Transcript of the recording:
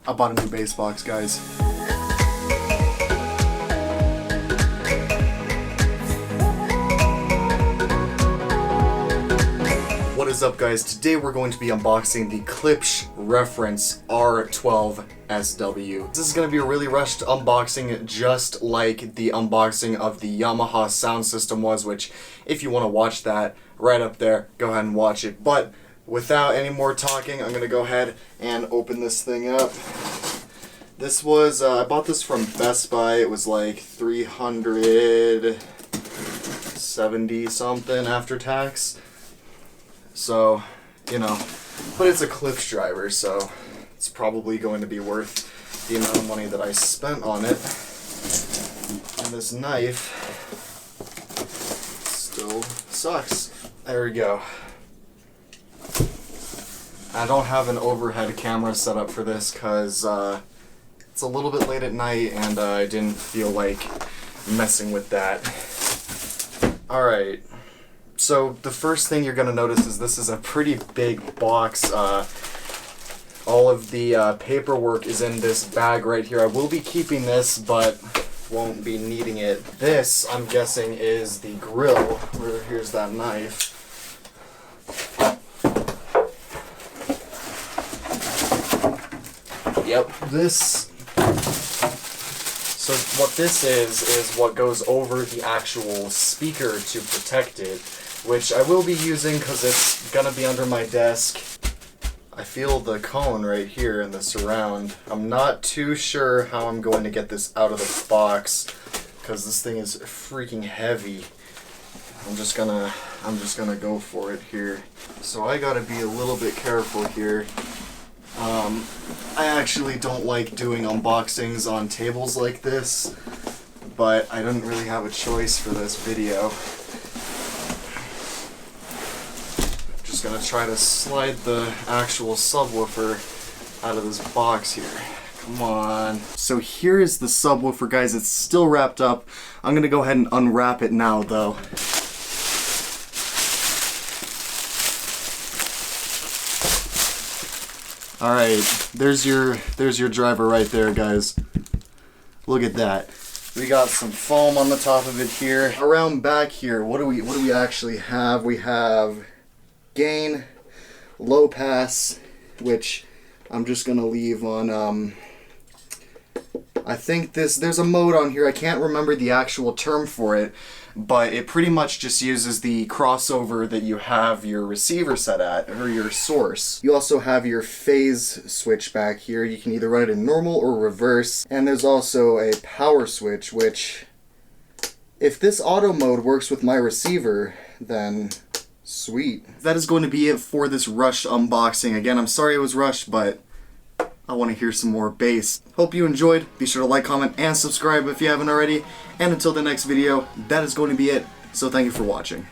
I bought a new bass box, guys. What is up, guys? Today we're going to be unboxing the Klipsch Reference R-12SW. This is going to be a really rushed unboxing, just like the unboxing of the Yamaha sound system was, which if you want to watch that right up there, go ahead and watch it. But without any more talking, I'm going to go ahead and open this thing up. This was, I bought this from Best Buy. It was like $370 something after tax. So, you know, but it's a Klipsch driver, so it's probably going to be worth the amount of money that I spent on it. And this knife still sucks. There we go. I don't have an overhead camera set up for this because it's a little bit late at night and I didn't feel like messing with that. Alright. So the first thing you're going to notice is this is a pretty big box. All of the paperwork is in this bag right here. I will be keeping this, but won't be needing it. This, I'm guessing, is the grill. Here's that knife. Yep, this... So what this is what goes over the actual speaker to protect it, which I will be using because it's gonna be under my desk. I feel the cone right here in the surround. I'm not too sure how I'm going to get this out of the box because this thing is freaking heavy. I'm just gonna go for it here. So I gotta be a little bit careful here. I actually don't like doing unboxings on tables like this, but I didn't really have a choice for this video. Just gonna try to slide the actual subwoofer out of this box here. Come on. So here is the subwoofer, guys. It's still wrapped up. I'm gonna go ahead and unwrap it now, though. Alright, there's your driver right there, guys. Look at that. We got some foam on the top of it here. Around back here, what do we actually have? We have gain, low pass, which I'm just gonna leave on I think there's a mode on here. I can't remember the actual term for it, but it pretty much just uses the crossover that you have your receiver set at, or your source. You also have your phase switch back here. You can either run it in normal or reverse. And there's also a power switch, which, if this auto mode works with my receiver, then sweet. That is going to be it for this rushed unboxing. Again, I'm sorry it was rushed, but I want to hear some more bass. Hope you enjoyed. Be sure to like, comment, and subscribe if you haven't already. And until the next video, that is going to be it. So thank you for watching.